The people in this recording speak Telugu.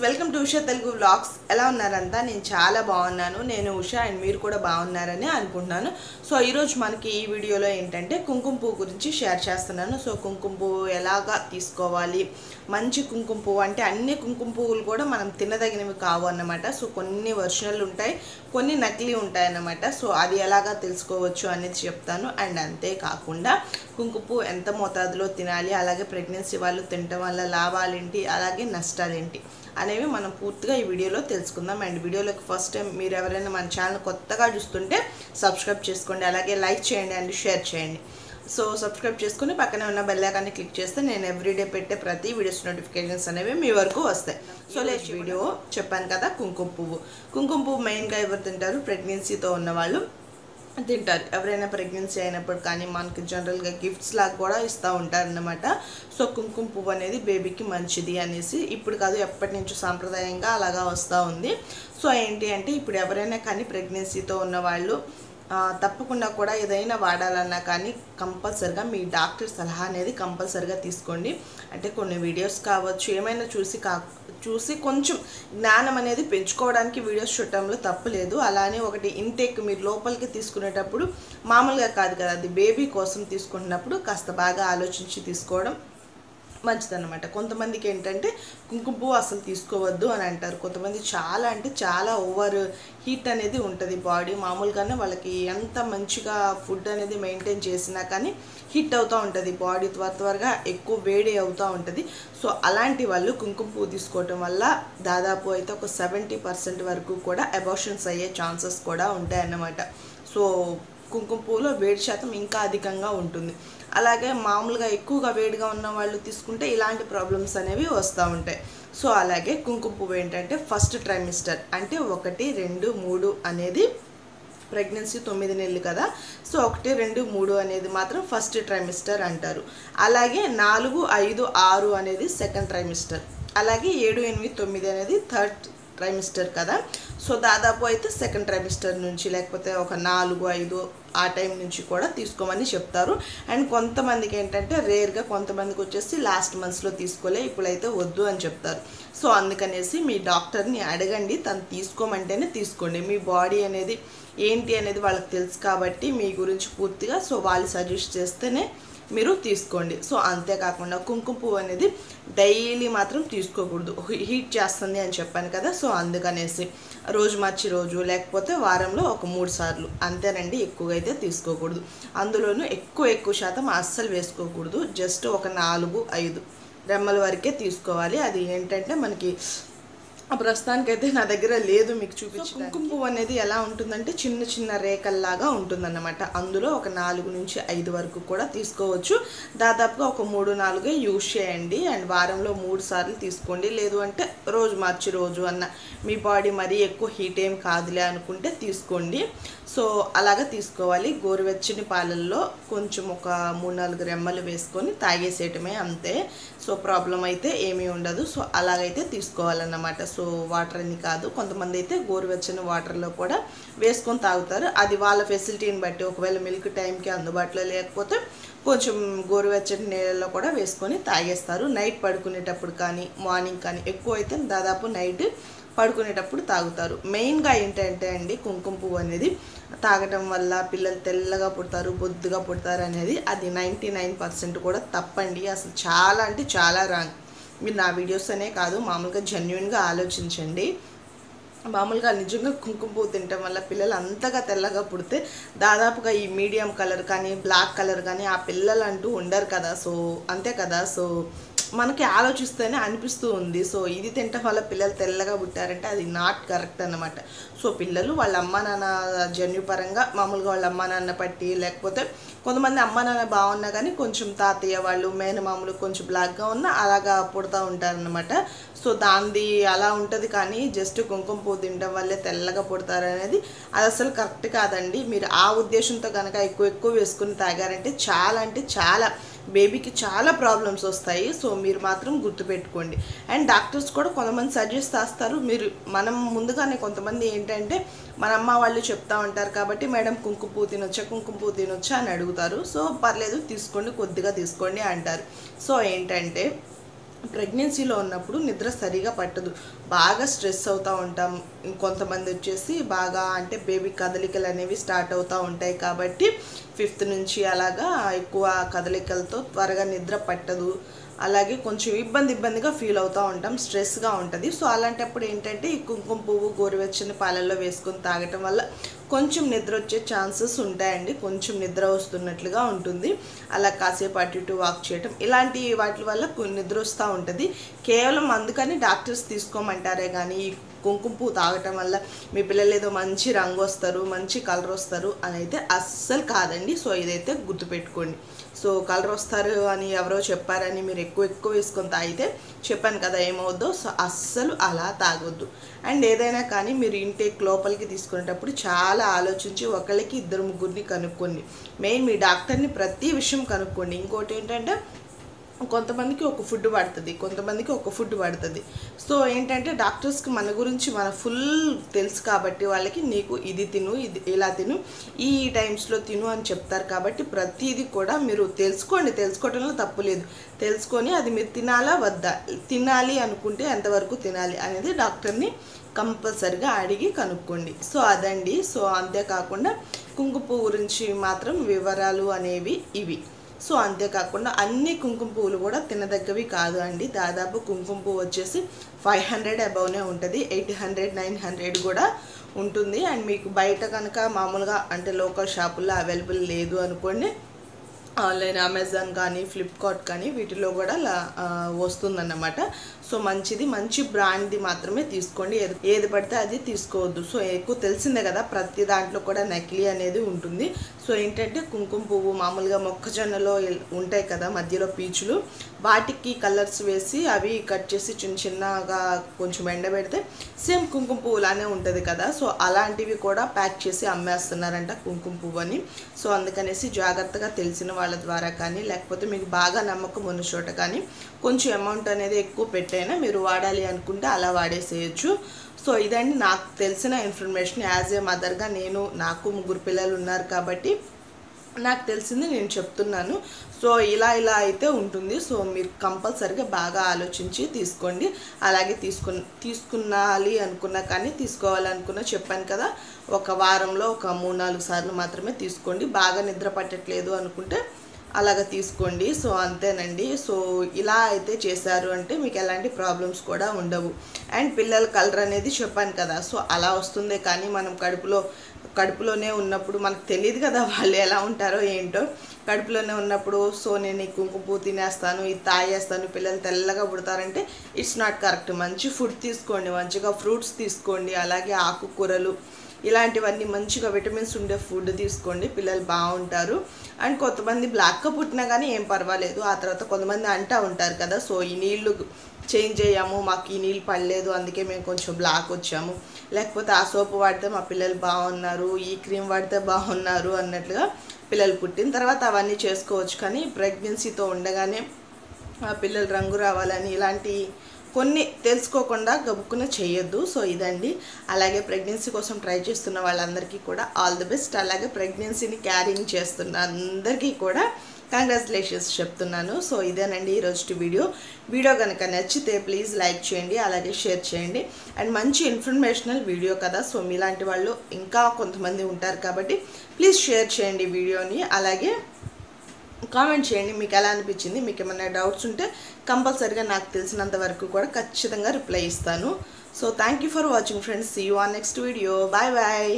Welcome to Usha Telugu vlogs. ఎలా ఉన్నారంతా? నేను చాలా బాగున్నాను. నేను ఉషా అండ్ మీరు కూడా బాగున్నారని అనుకుంటున్నాను. సో ఈరోజు మనకి ఈ వీడియోలో ఏంటంటే కుంకుమ పువ్వు గురించి షేర్ చేస్తున్నాను. సో కుంకుమ పువ్వు ఎలాగా తీసుకోవాలి, మంచి కుంకుమ పువ్వు అంటే అన్ని కుంకుమ పువ్వులు కూడా మనం తినదగినవి కావు అన్నమాట. సో కొన్ని ఒరిజినల్ ఉంటాయి, కొన్ని నకిలీ ఉంటాయి అన్నమాట. సో అది ఎలాగా తెలుసుకోవచ్చు అనేది చెప్తాను. అండ్ అంతేకాకుండా కుంకుమ పువ్వు ఎంత మోతాదులో తినాలి, అలాగే ప్రెగ్నెన్సీ వాళ్ళు తినటం వల్ల లాభాలేంటి, అలాగే నష్టాలేంటి అనేవి మనం పూర్తిగా ఈ వీడియోలో తెలుసుకుందాం. అండ్ వీడియోలోకి ఫస్ట్ టైం మీరు ఎవరైనా మన ఛానల్ కొత్తగా చూస్తుంటే సబ్స్క్రైబ్ చేసుకోండి, అలాగే లైక్ చేయండి అండ్ షేర్ చేయండి. సో సబ్స్క్రైబ్ చేసుకుని పక్కనే ఉన్న బెల్ ఐకాన్ని క్లిక్ చేస్తే నేను ఎవ్రీడే పెట్టే ప్రతి వీడియోస్ నోటిఫికేషన్స్ అనేవి మీ వరకు వస్తాయి. సో లేట్ వీడియో చెప్పాను కదా, కుంకుమ పువ్వు మెయిన్గా ఎవరు తింటారు? ప్రెగ్నెన్సీతో ఉన్నవాళ్ళు తింటారు. ఎవరైనా ప్రెగ్నెన్సీ అయినప్పుడు కానీ మనకి జనరల్గా గిఫ్ట్స్ లాగా కూడా ఇస్తూ ఉంటారన్నమాట. సో కుంకుమ పువ్వు అనేది బేబీకి మంచిది అనేసి ఇప్పుడు కాదు, ఎప్పటి నుంచో సాంప్రదాయంగా అలాగా వస్తూ ఉంది. సో ఏంటి అంటే ఇప్పుడు ఎవరైనా కానీ ప్రెగ్నెన్సీతో ఉన్నవాళ్ళు తప్పకుండా కూడా ఏదైనా వాడాలన్నా కానీ కంపల్సరిగా మీ డాక్టర్ సలహా అనేది కంపల్సరిగా తీసుకోండి. అంటే కొన్ని వీడియోస్ కావచ్చు, ఏమైనా చూసి కొంచెం జ్ఞానం అనేది పెంచుకోవడానికి వీడియోస్ చూడటంలో తప్పులేదు. అలానే ఒకటి ఇంటేక్ మీరు లోపలికి తీసుకునేటప్పుడు మామూలుగా కాదు కదా, అది బేబీ కోసం తీసుకుంటున్నప్పుడు కాస్త బాగా ఆలోచించి తీసుకోవడం మంచిదన్నమాట. కొంతమందికి ఏంటంటే కుంకుమ పువ్వు అసలు తీసుకోవద్దు అని అంటారు. కొంతమంది చాలా అంటే చాలా ఓవర్ హీట్ అనేది ఉంటుంది బాడీ. మామూలుగానే వాళ్ళకి ఎంత మంచిగా ఫుడ్ అనేది మెయింటైన్ చేసినా కానీ హీట్ అవుతూ ఉంటుంది బాడీ, త్వరగా ఎక్కువ వేడి అవుతూ ఉంటుంది. సో అలాంటి వాళ్ళు కుంకుమ పువ్వు తీసుకోవటం వల్ల దాదాపు అయితే ఒక 70% వరకు కూడా అబార్షన్స్ అయ్యే ఛాన్సెస్ కూడా ఉంటాయన్నమాట. సో కుంకుమ పువ్వులో వేడి శాతం ఇంకా అధికంగా ఉంటుంది. అలాగే మామూలుగా ఎక్కువగా వేడిగా ఉన్న వాళ్ళు తీసుకుంటే ఇలాంటి ప్రాబ్లమ్స్ అనేవి వస్తూ ఉంటాయి. సో అలాగే కుంకుమ పువ్వు ఏంటంటే ఫస్ట్ ట్రైమిస్టర్ అంటే 1, 2, 3 అనేది ప్రెగ్నెన్సీ 9 నెలలు కదా. సో 1, 2, 3 అనేది మాత్రం ఫస్ట్ ట్రైమిస్టర్ అంటారు. అలాగే 4, 5, 6 అనేది సెకండ్ ట్రైమిస్టర్. అలాగే 7, 8, 9 అనేది థర్డ్ ట్రైమిస్టర్ కదా. సో దాదాపు అయితే సెకండ్ ట్రైమిస్టర్ నుంచి లేకపోతే ఒక 4, 5 ఆ టైం నుంచి కూడా తీసుకోమని చెప్తారు. అండ్ కొంతమందికి ఏంటంటే రేర్గా కొంతమందికి వచ్చేసి లాస్ట్ మంత్స్లో తీసుకోలే, ఇప్పుడైతే వద్దు అని చెప్తారు. సో అందుకనేసి మీ డాక్టర్ని అడగండి, తను తీసుకోమంటేనే తీసుకోండి. మీ బాడీ అనేది ఏంటి అనేది వాళ్ళకి తెలుసు కాబట్టి మీ గురించి పూర్తిగా సో వాళ్ళు సజెస్ట్ చేస్తేనే మీరు తీసుకోండి. సో అంతేకాకుండా కుంకుమ పువ్వు అనేది డైలీ మాత్రం తీసుకోకూడదు, హీట్ చేస్తుంది అని చెప్పాను కదా. సో అందుకనేసి రోజు మార్చి రోజు లేకపోతే వారంలో ఒక 3 సార్లు అంతేనండి, ఎక్కువగా అయితే తీసుకోకూడదు. అందులోనూ ఎక్కువ శాతం అస్సలు వేసుకోకూడదు. జస్ట్ ఒక 4, 5 రెమ్మల వరకే తీసుకోవాలి. అది ఏంటంటే మనకి ప్రస్తుతానికైతే నా దగ్గర లేదు, మీకు చూపించి. కుంకుమ పువ్వు అనేది ఎలా ఉంటుందంటే చిన్న రేఖల్లాగా ఉంటుందన్నమాట. అందులో ఒక 4 నుంచి 5 వరకు కూడా తీసుకోవచ్చు. దాదాపుగా ఒక 3, 4 యూజ్ చేయండి. అండ్ వారంలో 3 సార్లు తీసుకోండి. లేదు అంటే రోజు మార్చి రోజు అన్న మీ బాడీ మరీ ఎక్కువ హీట్ ఏం కాదులే అనుకుంటే తీసుకోండి. సో అలాగా తీసుకోవాలి. గోరువెచ్చని పాలల్లో కొంచెం ఒక 3, 4 రెమ్మలు వేసుకొని తాగేసేయటమే అంతే. సో ప్రాబ్లం అయితే ఏమీ ఉండదు. సో అలాగైతే తీసుకోవాలన్నమాట. సో వాటర్ అని కాదు, కొంతమంది అయితే గోరువెచ్చని వాటర్లో కూడా వేసుకొని తాగుతారు. అది వాళ్ళ ఫెసిలిటీని బట్టి, ఒకవేళ మిల్క్ టైంకి అందుబాటులో లేకపోతే కొంచెం గోరువెచ్చని నీళ్ళల్లో కూడా వేసుకొని తాగేస్తారు. నైట్ పడుకునేటప్పుడు కానీ మార్నింగ్ కానీ, ఎక్కువ అయితే దాదాపు నైట్ పడుకునేటప్పుడు తాగుతారు. మెయిన్గా ఏంటంటే అండి, కుంకుమ పువ్వు అనేది తాగటం వల్ల పిల్లలు తెల్లగా పుడతారు, బొద్దుగా పుడతారు అనేది అది 99% కూడా తప్పండి. అసలు చాలా అంటే చాలా రాంగ్. మీరు నా వీడియోస్ అనే కాదు, మామూలుగా జెన్యున్గా ఆలోచించండి. మామూలుగా నిజంగా కుంకుమ పువ్వు తినటం వల్ల పిల్లలు అంతగా తెల్లగా పుడితే దాదాపుగా ఈ మీడియం కలర్ కానీ బ్లాక్ కలర్ కానీ ఆ పిల్లలు అంటూ ఉండరు కదా. సో అంతే కదా. సో మనకి ఆలోచిస్తేనే అనిపిస్తూ ఉంది. సో ఇది తినటం వల్ల పిల్లలు తెల్లగా పుట్టారంటే అది నాట్ కరెక్ట్ అన్నమాట. సో పిల్లలు వాళ్ళ అమ్మ నాన్న జన్యుపరంగా మామూలుగా వాళ్ళ అమ్మ నాన్న పట్టి, లేకపోతే కొంతమంది అమ్మ నాన్న బాగున్నా కానీ కొంచెం తాతయ్య వాళ్ళు మేనమామలు కొంచెం బ్లాక్గా ఉన్నా అలాగా పుడతా ఉంటారనమాట. సో దానిది అలా ఉంటుంది. కానీ జస్ట్ కుంకుమ పువ్వు తినడం వల్లే తెల్లగా పుడతారు అనేది అది అసలు కరెక్ట్ కాదండి. మీరు ఆ ఉద్దేశంతో కనుక ఎక్కువ వేసుకుని తాగారంటే చాలా బేబీకి చాలా ప్రాబ్లమ్స్ వస్తాయి. సో మీరు మాత్రం గుర్తుపెట్టుకోండి. అండ్ డాక్టర్స్ కూడా కొంతమంది సజెస్ట్ చేస్తారు. మనం ముందుగానే కొంతమంది ఏంటంటే మన అమ్మ వాళ్ళు చెప్తా ఉంటారు కాబట్టి, మేడం కుంకుమ పువ్వు తినొచ్చా అని అడుగుతారు. సో పర్లేదు తీసుకోండి, కొద్దిగా తీసుకోండి అంటారు. సో ఏంటంటే ప్రెగ్నెన్సీలో ఉన్నప్పుడు నిద్ర సరిగా పట్టదు, బాగా స్ట్రెస్ అవుతూ ఉంటాం. ఇంకొంతమంది వచ్చేసి బాగా అంటే బేబీ కదలికలు అనేవి స్టార్ట్ అవుతూ ఉంటాయి కాబట్టి 5th నుంచి అలాగా ఎక్కువ కదలికలతో త్వరగా నిద్ర పట్టదు. అలాగే కొంచెం ఇబ్బందిగా ఫీల్ అవుతూ ఉంటాం, స్ట్రెస్గా ఉంటుంది. సో అలాంటప్పుడు ఏంటంటే ఈ కుంకుమ పువ్వు గోరువెచ్చని పాలల్లో వేసుకొని తాగటం వల్ల కొంచెం నిద్ర వచ్చే ఛాన్సెస్ ఉంటాయండి, కొంచెం నిద్ర వస్తున్నట్లుగా ఉంటుంది. అలా కాసేపు అటు ఇటు వాక్ చేయటం ఇలాంటి వాటి వల్ల నిద్ర వస్తూ ఉంటుంది. కేవలం అందుకని డాక్టర్స్ తీసుకోమంటారే కానీ ఈ కుంకుమ పువ్వు తాగటం వల్ల మీ పిల్లలు ఏదో మంచి రంగు వస్తారు, మంచి కలర్ వస్తారు అని అయితే అస్సలు కాదండి. సో ఇదైతే గుర్తుపెట్టుకోండి. సో కలర్ వస్తారు అని ఎవరో చెప్పారని మీరు ఎక్కువ వేసుకొని తాగితే చెప్పాను కదా ఏమవుద్దో. సో అస్సలు అలా తాగొద్దు. అండ్ ఏదైనా కానీ మీరు ఇంటేక్ లోపలికి తీసుకునేటప్పుడు చాలా ఆలోచించి ఒకళ్ళకి 2-3 కనుక్కోండి. మెయిన్ మీ డాక్టర్ని ప్రతి విషయం కనుక్కోండి. ఇంకోటి ఏంటంటే కొంతమందికి ఒక ఫుడ్ పడుతుంది, కొంతమందికి ఒక ఫుడ్ పడుతుంది. సో ఏంటంటే డాక్టర్స్కి మన గురించి మన ఫుల్ తెలుసు కాబట్టి వాళ్ళకి నీకు ఇది తిను, ఇది ఇలా తిను, ఈ టైమ్స్లో తిను అని చెప్తారు. కాబట్టి ప్రతిదీ కూడా మీరు తెలుసుకోండి, తెలుసుకోవడంలో తప్పు లేదు. తెలుసుకొని అది మీరు తినాలా వద్దా, తినాలి అనుకుంటే ఎంతవరకు తినాలి అనేది డాక్టర్ని కంపల్సరిగా అడిగి కనుక్కోండి. సో అదండి. సో అంతేకాకుండా కుంకుమ పువ్వు గురించి మాత్రం వివరాలు అనేవి ఇవి. సో అంతేకాకుండా అన్ని కుంకుమ పువ్వులు కూడా తినదగ్గవి కాదు అండి. దాదాపు కుంకుమ పువ్వు వచ్చేసి 500 అబౌవ్నే ఉంటుంది, 800, 900 కూడా ఉంటుంది. అండ్ మీకు బయట కనుక మామూలుగా అంటే లోకల్ షాపుల్లో అవైలబుల్ లేదు అనుకోండి, ఆన్లైన్ అమెజాన్ కానీ ఫ్లిప్కార్ట్ కానీ వీటిలో కూడా వస్తుందన్నమాట. సో మంచి బ్రాండ్ది మాత్రమే తీసుకోండి, ఏది పడితే అది తీసుకోవద్దు. సో ఎక్కువ తెలిసిందే కదా ప్రతి దాంట్లో కూడా నకిలీ అనేది ఉంటుంది. సో ఏంటంటే కుంకుమ పువ్వు మామూలుగా మొక్కజొన్నలో ఉంటాయి కదా మధ్యలో పీచులు, వాటికి కలర్స్ వేసి అవి కట్ చేసి చిన్నగా కొంచెం ఎండబెడితే సేమ్ కుంకుమ పువ్వులానే ఉంటుంది కదా. సో అలాంటివి కూడా ప్యాక్ చేసి అమ్మేస్తున్నారంట కుంకుమ పువ్వు అని. సో అందుకనేసి జాగ్రత్తగా తెలిసిన వాళ్ళ ద్వారా కానీ లేకపోతే మీకు బాగా నమ్మకం ఉన్న చోట కానీ కొంచెం అమౌంట్ అనేది ఎక్కువ పెట్టైనా మీరు వాడాలి అనుకుంటే అలా వాడేసేయచ్చు. సో ఇదండి నాకు తెలిసిన ఇన్ఫర్మేషన్. యాజ్ ఏ మదర్గా నాకు 3 పిల్లలు ఉన్నారు కాబట్టి నాకు తెలిసింది నేను చెప్తున్నాను. సో ఇలా అయితే ఉంటుంది. సో మీరు కంపల్సరిగా బాగా ఆలోచించి తీసుకోండి. అలాగే తీసుకున్నాలి అనుకున్నా కానీ తీసుకోవాలనుకున్నా చెప్పాను కదా, ఒక వారంలో ఒక 3-4 సార్లు మాత్రమే తీసుకోండి. బాగా నిద్ర పట్టట్లేదు అనుకుంటే అలాగ తీసుకోండి. సో అంతేనండి. సో ఇలా అయితే చేశారు అంటే మీకు ఎలాంటి ప్రాబ్లమ్స్ కూడా ఉండవు. అండ్ పిల్లల కలర్ అనేది చెప్పాను కదా, సో అలా వస్తుందే కానీ మనం కడుపులోనే ఉన్నప్పుడు మనకు తెలియదు కదా వాళ్ళు ఎలా ఉంటారో ఏంటో. కడుపులోనే ఉన్నప్పుడు సో నేను ఈ కుంకుమ పువ్వు తినేస్తాను, ఇది తాగేస్తాను, పిల్లలు తెల్లగా పుడతారంటే ఇట్స్ నాట్ కరెక్ట్. మంచి ఫుడ్ తీసుకోండి, మంచిగా ఫ్రూట్స్ తీసుకోండి, అలాగే ఆకుకూరలు ఇలాంటివన్నీ మంచిగా విటమిన్స్ ఉండే ఫుడ్ తీసుకోండి, పిల్లలు బాగుంటారు. అండ్ కొంతమంది బ్లాక్గా పుట్టినా కానీ ఏం పర్వాలేదు. ఆ తర్వాత కొంతమంది అంటూ ఉంటారు కదా, సో ఈ నీళ్ళు చేంజ్ అయ్యాము, మాకు ఈ నీళ్ళు పడలేదు అందుకే మేము కొంచెం బ్లాక్ వచ్చాము, లేకపోతే ఆ సోపు వాడితే మా పిల్లలు బాగున్నారు, ఈ క్రీమ్ వాడితే బాగున్నారు అన్నట్లుగా పిల్లలు పుట్టిన తర్వాత అవన్నీ చేసుకోవచ్చు. కానీ ప్రెగ్నెన్సీతో ఉండగానే పిల్లలు రంగు రావాలని ఇలాంటి కొన్ని తెలుసుకోకుండా గబుక్కున చేయొద్దు. సో ఇదండి. అలాగే ప్రెగ్నెన్సీ కోసం ట్రై చేస్తున్న వాళ్ళందరికీ కూడా ఆల్ ది బెస్ట్. అలాగే ప్రెగ్నెన్సీని క్యారింగ్ చేస్తున్న అందరికీ కూడా కంగ్రాచులేషన్స్ చెప్తున్నాను. సో ఇదేనండి ఈరోజు వీడియో కనుక నచ్చితే ప్లీజ్ లైక్ చేయండి, అలాగే షేర్ చేయండి. అండ్ మంచి ఇన్ఫర్మేషనల్ వీడియో కదా, సో మీలాంటి వాళ్ళు ఇంకా కొంతమంది ఉంటారు కాబట్టి ప్లీజ్ షేర్ చేయండి వీడియోని. అలాగే కామెంట్ చేయండి మీకు ఎలా అనిపించింది. మీకు ఏమైనా డౌట్స్ ఉంటే కంపల్సరీగా నాకు తెలిసినంత వరకు కూడా ఖచ్చితంగా రిప్లై ఇస్తాను. So thank you for watching friends. See you on next video. Bye bye.